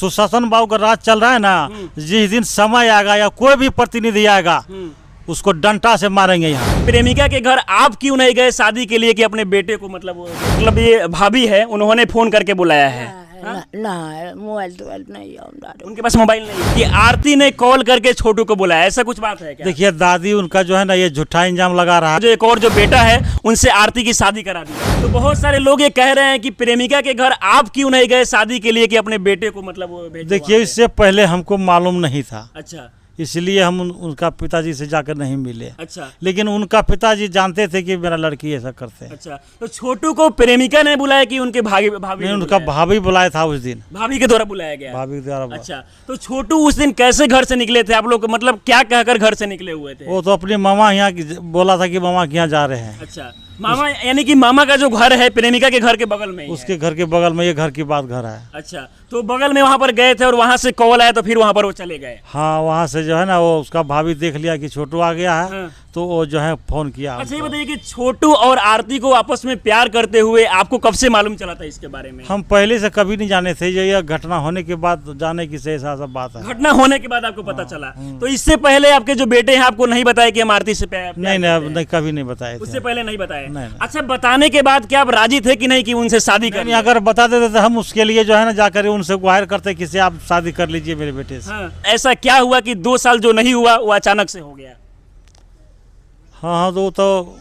सुशासन बाबू का राज चल रहा है ना, जिस दिन समय आएगा या कोई भी प्रतिनिधि आएगा उसको डंडा से मारेंगे। यहाँ प्रेमिका के घर आप क्यों नहीं गए शादी के लिए कि अपने बेटे को मतलब ये भाभी है उन्होंने फोन करके बुलाया है? ना मोबाइल नहीं है उनके पास मोबाइल नहीं कि आरती ने कॉल करके छोटू को बुलाया, ऐसा कुछ बात है क्या? देखिए दादी उनका जो है ना ये झूठा इंजाम लगा रहा है। जो एक और जो बेटा है उनसे आरती की शादी करा दी। तो बहुत सारे लोग ये कह रहे हैं कि प्रेमिका के घर आप क्यों नहीं गए शादी के लिए कि अपने बेटे को मतलब देखिए इससे पहले हमको मालूम नहीं था। अच्छा, इसलिए हम उनका पिताजी से जाकर नहीं मिले। अच्छा, लेकिन उनका पिताजी जानते थे कि मेरा लड़की ऐसा करते हैं। अच्छा, तो छोटू को प्रेमिका ने बुलाया कि उनके भाभी ने उनका भाभी बुलाया था उस दिन, भाभी के द्वारा बुलाया गया। भाभी के द्वारा। अच्छा, तो छोटू उस दिन कैसे घर से निकले थे? आप लोग मतलब क्या कहकर घर से निकले हुए थे? वो तो अपने मामा यहाँ बोला था कि मामा के यहाँ जा रहे हैं। अच्छा, मामा यानी कि मामा का जो घर है प्रेमिका के घर के बगल में ही उसके घर के बगल में, ये घर की बात घर है। अच्छा, तो बगल में वहाँ पर गए थे और वहाँ से कॉल आया तो फिर वहाँ पर वो चले गए। हाँ, वहाँ से जो है ना वो उसका भाभी देख लिया कि छोटू आ गया है। हाँ। तो वो जो है फोन किया। अच्छा, ये बताइए कि छोटू और आरती को आपस में प्यार करते हुए आपको कब से मालूम चला था इसके बारे में? हम पहले से कभी नहीं जाने थे, ये घटना होने के बाद जाने की से ऐसा सब बात है। घटना होने के बाद आपको पता चला। तो इससे पहले आपके जो बेटे हैं आपको नहीं बताया कि हम आरती से प्यार नहीं, कभी नहीं बताया। उससे पहले नहीं बताया? नहीं। अच्छा, बताने के बाद क्या आप राजी थे कि नहीं कि उनसे शादी करनी? अगर बता देते तो हम उसके लिए जो है ना जाकर उनसे गुहार करते कि आप शादी कर लीजिए मेरे बेटे से। हाँ। ऐसा क्या हुआ कि 2 साल जो नहीं हुआ वो अचानक से हो गया? हाँ, तो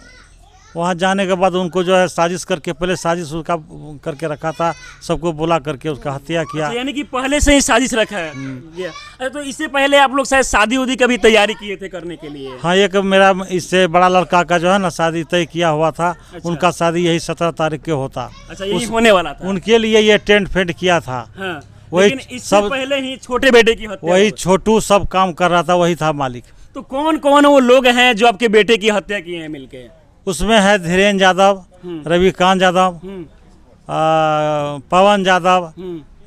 वहाँ जाने के बाद उनको जो है साजिश करके, पहले साजिश उसका करके रखा था, सबको बुला करके उसका हत्या किया। अच्छा, यानी कि पहले से ही साजिश रखा है। अच्छा, तो इससे पहले आप लोग शायद शादी उदी का भी तैयारी किए थे करने के लिए? हाँ, एक मेरा इससे बड़ा लड़का का जो है ना शादी तय किया हुआ था। अच्छा। उनका शादी यही 17 तारीख के होता। अच्छा, यही होने वाला था। उनके लिए ये टेंट फेंट किया था। हाँ, वही लेकिन इससे पहले ही छोटे बेटे की हत्या वही छोटू सब काम कर रहा था, वही था मालिक। तो कौन कौन वो लोग हैं जो आपके बेटे की हत्या किए हैं मिलके? उसमें है धीरेन्द्र यादव, रविकांत यादव, पवन यादव,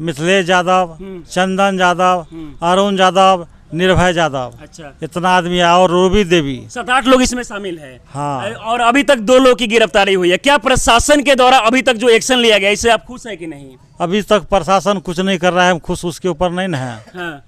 मिथिलेश यादव, चंदन यादव, अरुण यादव, निर्भय यादव। अच्छा, इतना आदमी है। और रूबी देवी, 7-8 लोग इसमें शामिल है। हाँ। और अभी तक 2 लोग की गिरफ्तारी हुई है। क्या प्रशासन के द्वारा अभी तक जो एक्शन लिया गया इससे आप खुश है कि नहीं? अभी तक प्रशासन कुछ नहीं कर रहा है, हम खुश उसके ऊपर नहीं है। हाँ।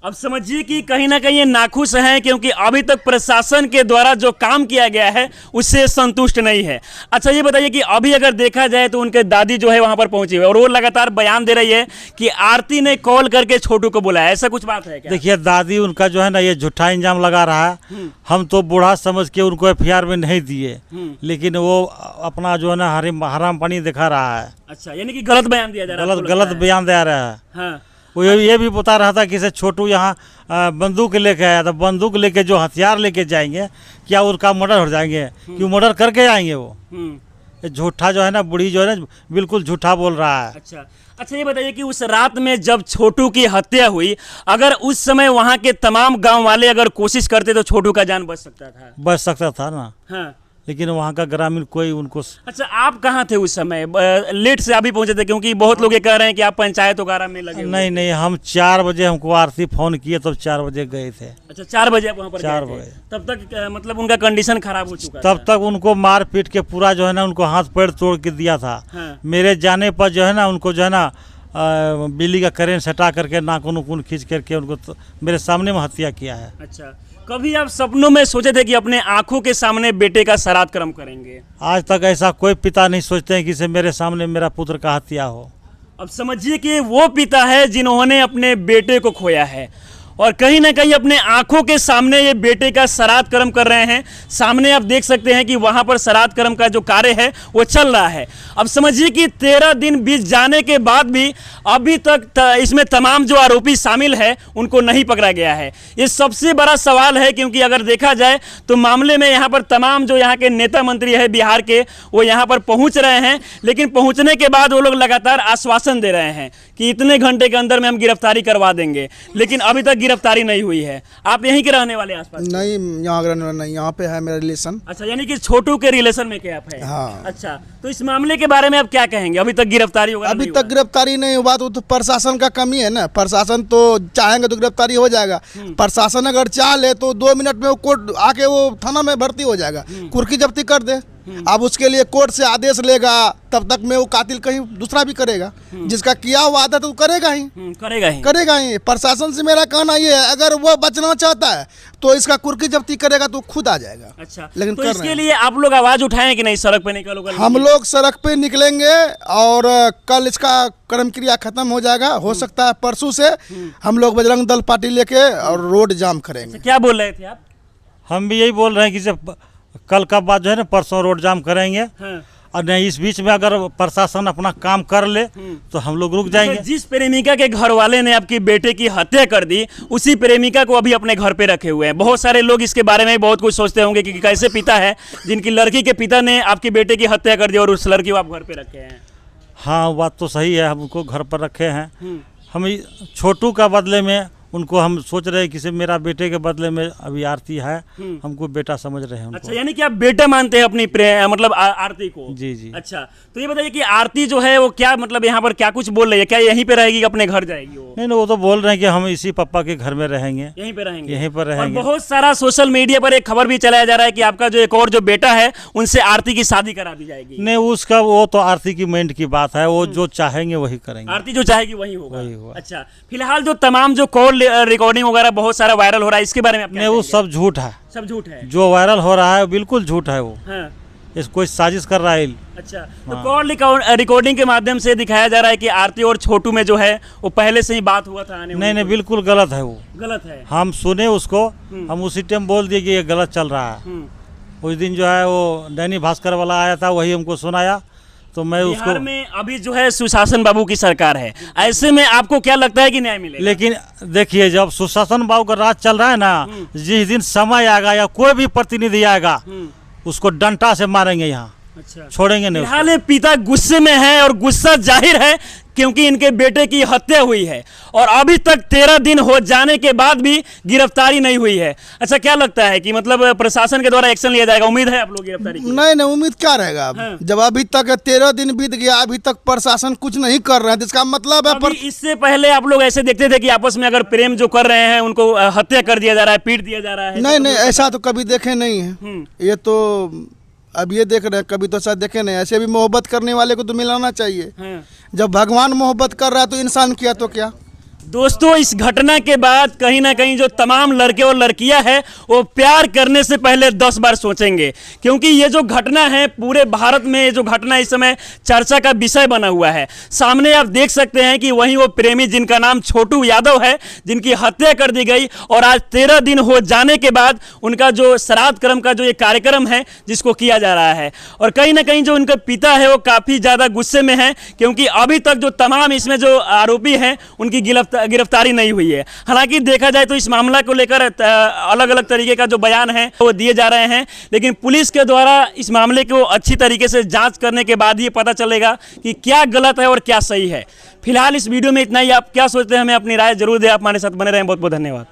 अब समझिए कि कहीं ना कहीं ये नाखुश हैं क्योंकि अभी तक प्रशासन के द्वारा जो काम किया गया है उससे संतुष्ट नहीं है। अच्छा, ये बताइए कि अभी अगर देखा जाए तो उनके दादी जो है वहां पर पहुंची हुई है और वो लगातार बयान दे रही है कि आरती ने कॉल करके छोटू को बुलाया, ऐसा कुछ बात है क्या? देखिए दादी उनका जो है ना ये झूठा इंजाम लगा रहा है। हम तो बूढ़ा समझ के उनको FIR में नहीं दिए, लेकिन वो अपना जो है ना हराम पानी दिखा रहा है। अच्छा, यानी कि गलत बयान दिया जा रहा है? गलत बयान दे रहा है। हाँ। वो ये भी बता रहा था कि छोटू यहाँ बंदूक लेके आया था, बंदूक लेके जो हथियार लेके जाएंगे क्या उनका मर्डर हो जाएंगे? क्यों मर्डर करके आएंगे वो? झूठा जो है ना, बुढ़ी जो है ना बिल्कुल झूठा बोल रहा है। अच्छा, ये बताइए कि उस रात में जब छोटू की हत्या हुई, अगर उस समय वहाँ के तमाम गाँव वाले अगर कोशिश करते तो छोटू का जान बच सकता था? बच सकता था ना। हाँ। लेकिन वहाँ का ग्रामीण कोई उनको। अच्छा, आप कहाँ थे उस समय? लेट से अभी पहुंचे थे क्योंकि बहुत लोग ये कह रहे हैं कि आप पंचायत वगैरह में लगे? नहीं, हम 4 बजे हमको आरती फोन किए तब 4 बजे गए थे। अच्छा, 4 बजे आप वहाँ पर 4 गए थे? बजे। तब तक मतलब उनका कंडीशन खराब हो चुका तब तक उनको मार पीट के पूरा जो है ना उनको हाथ पैर तोड़ के दिया था। हाँ। मेरे जाने पर जो है ना उनको जो है ना बिजली का करेंट सटा करके नाखून उकून खींच करके उनको मेरे सामने में हत्या किया है। अच्छा, कभी आप सपनों में सोचे थे कि अपने आंखों के सामने बेटे का श्राद्ध कर्म करेंगे? आज तक ऐसा कोई पिता नहीं सोचते हैं कि मेरे सामने मेरा पुत्र का हत्या हो। अब समझिए कि वो पिता है जिन्होंने अपने बेटे को खोया है और कहीं ना कहीं अपने आंखों के सामने ये बेटे का श्राद्ध कर्म कर रहे हैं। सामने आप देख सकते हैं कि वहां पर श्राद्ध कर्म का जो कार्य है वो चल रहा है। अब समझिए कि 13 दिन बीत जाने के बाद भी अभी तक इसमें तमाम जो आरोपी शामिल है उनको नहीं पकड़ा गया है। ये सबसे बड़ा सवाल है क्योंकि अगर देखा जाए तो मामले में यहाँ पर तमाम जो यहाँ के नेता मंत्री है बिहार के वो यहाँ पर पहुँच रहे हैं, लेकिन पहुँचने के बाद वो लोग लगातार आश्वासन दे रहे हैं कि इतने घंटे के अंदर में हम गिरफ्तारी करवा देंगे, लेकिन अभी तक गिरफ्तारी नहीं हुई है। आप यहीं के रहने वाले आसपास? नहीं, यहाँ रहने वाला नहीं, यहाँ पे है मेरा रिलेशन। अच्छा, यानी कि छोटू के रिलेशन में क्या आप है? हाँ। अच्छा, तो इस मामले के बारे में आप क्या कहेंगे? अभी तक गिरफ्तारी होगा? अभी तक गिरफ्तारी नहीं हुआ तो प्रशासन का कमी है ना। प्रशासन तो चाहेंगे तो गिरफ्तारी हो जाएगा। प्रशासन अगर चाह ले तो 2 मिनट में वो कोर्ट आके वो थाना में भर्ती हो जाएगा, कुर्की जब्ती कर दे। अब उसके लिए कोर्ट से आदेश लेगा, तब तक में वो कातिल कहीं दूसरा भी करेगा। जिसका किया हुआ आदत तो करेगा ही, करेगा ही। प्रशासन से मेरा कहना ये है, अगर वो बचना चाहता है तो इसका कुर्की जब्ती करेगा तो खुद आ जाएगा। अच्छा, लेकिन तो इसके लिए आप लोग आवाज उठाएं कि नहीं, सड़क पे निकलो? हम लोग सड़क पे निकलेंगे और कल इसका कर्म क्रिया खत्म हो जाएगा। हो सकता है परसों से हम लोग बजरंग दल पार्टी लेके और रोड जाम करेंगे। क्या बोल रहे थे आप? हम भी यही बोल रहे हैं कि जब कल का बाद जो है ना, परसों रोड जाम करेंगे। हाँ। और नहीं, इस बीच में अगर प्रशासन अपना काम कर ले तो हम लोग रुक जाएंगे। जिस प्रेमिका के घर वाले ने आपकी बेटे की हत्या कर दी, उसी प्रेमिका को अभी अपने घर पे रखे हुए हैं। बहुत सारे लोग इसके बारे में बहुत कुछ सोचते होंगे कि कैसे पिता है जिनकी लड़की के पिता ने आपके बेटे की हत्या कर दी और उस लड़की को आप घर पे रखे हैं। हाँ, बात तो सही है, हम उनको घर पर रखे हैं। हम छोटू का बदले में उनको हम सोच रहे हैं कि मेरा बेटे के बदले में अभी आरती है, हमको बेटा समझ रहे हैं उनको। अच्छा, यानी कि आप बेटा मानते हैं अपनी मतलब आरती को? जी जी। अच्छा, तो ये बताइए कि आरती जो है वो क्या मतलब यहाँ पर क्या कुछ बोल रही है? क्या यहीं पे रहेगी, अपने घर जाएगी वो? नहीं, वो तो बोल रहे हैं कि हम इसी पापा के घर में रहेंगे, यहीं पे रहेंगे। यहीं पर रहेंगे। और बहुत सारा सोशल मीडिया पर एक खबर भी चलाया जा रहा है कि आपका जो एक और जो बेटा है उनसे आरती की शादी करा दी जाएगी। नहीं, उसका वो तो आरती की माइंड की बात है, वो जो चाहेंगे वही करेंगे। आरती जो चाहेगी वही होगा। वही होगा। अच्छा, फिलहाल जो तमाम जो कॉल रिकॉर्डिंग वगैरह बहुत सारा वायरल हो रहा है, इसके बारे में आप क्या नहीं, वो कहेंगे? सब झूठ है। सब झूठ है जो वायरल हो रहा है बिल्कुल झूठ है। वो हाँ। इस कोई साजिश कर रहा है। अच्छा, तो कॉल रिकॉर्डिंग के माध्यम से दिखाया जा रहा है कि आरती और छोटू में जो है वो पहले से ही बात हुआ था। नहीं, बिल्कुल गलत है। वो गलत है। हम सुने उसको, हम उसी टाइम बोल दिए कि ये गलत चल रहा है। उस दिन जो है वो दैनिक भास्कर वाला आया था, वही हमको सुनाया, तो मैं उसको। बिहार में अभी जो है सुशासन बाबू की सरकार है, ऐसे में आपको क्या लगता है कि न्याय मिलेगा? लेकिन देखिए, जब सुशासन बाबू का राज चल रहा है ना, जिस दिन समय आएगा या कोई भी प्रतिनिधि आएगा उसको डंडा से मारेंगे, यहाँ अच्छा, छोड़ेंगे नहीं। फिलहाल पिता गुस्से में है और गुस्सा जाहिर है क्योंकि इनके बेटे की हत्या हुई है और अभी तक 13 दिन हो जाने के बाद भी गिरफ्तारी नहीं हुई है। अच्छा, क्या लगता है कि मतलब प्रशासन के द्वारा एक्शन लिया जाएगा? उम्मीद है आप लोग गिरफ्तारी की? नहीं, उम्मीद क्या रहेगा अब? हाँ। जब अभी तक 13 दिन बीत गया, अभी तक प्रशासन कुछ नहीं कर रहा है, जिसका मतलब है अभी इससे पहले आप लोग ऐसे देखते थे कि आपस में अगर प्रेम जो कर रहे हैं उनको हत्या कर दिया जा रहा है, पीट दिया जा रहा है। नहीं, ऐसा तो कभी देखे नहीं है। ये तो अब ये देख रहे हैं, कभी तो शायद देखे नहीं। ऐसे भी मोहब्बत करने वाले को तो मिलाना चाहिए। हाँ। जब भगवान मोहब्बत कर रहा है तो इंसान किया तो क्या। दोस्तों, इस घटना के बाद कहीं ना कहीं जो तमाम लड़के और लड़कियां हैं वो प्यार करने से पहले 10 बार सोचेंगे, क्योंकि ये जो घटना है पूरे भारत में, ये जो घटना इस समय चर्चा का विषय बना हुआ है। सामने आप देख सकते हैं कि वहीं वो प्रेमी जिनका नाम छोटू यादव है, जिनकी हत्या कर दी गई और आज 13 दिन हो जाने के बाद उनका जो श्राद्ध कर्म का जो ये कार्यक्रम है जिसको किया जा रहा है, और कहीं ना कहीं जो उनका पिता है वो काफ़ी ज़्यादा गुस्से में है क्योंकि अभी तक जो तमाम इसमें जो आरोपी हैं उनकी गिरफ्तारी नहीं हुई है। हालांकि देखा जाए तो इस मामला को लेकर अलग अलग तरीके का जो बयान है वो दिए जा रहे हैं, लेकिन पुलिस के द्वारा इस मामले को अच्छी तरीके से जांच करने के बाद ये पता चलेगा कि क्या गलत है और क्या सही है। फिलहाल इस वीडियो में इतना ही। आप क्या सोचते हैं हमें अपनी राय जरूर दें। आप हमारे साथ बने रहें। बहुत बहुत धन्यवाद।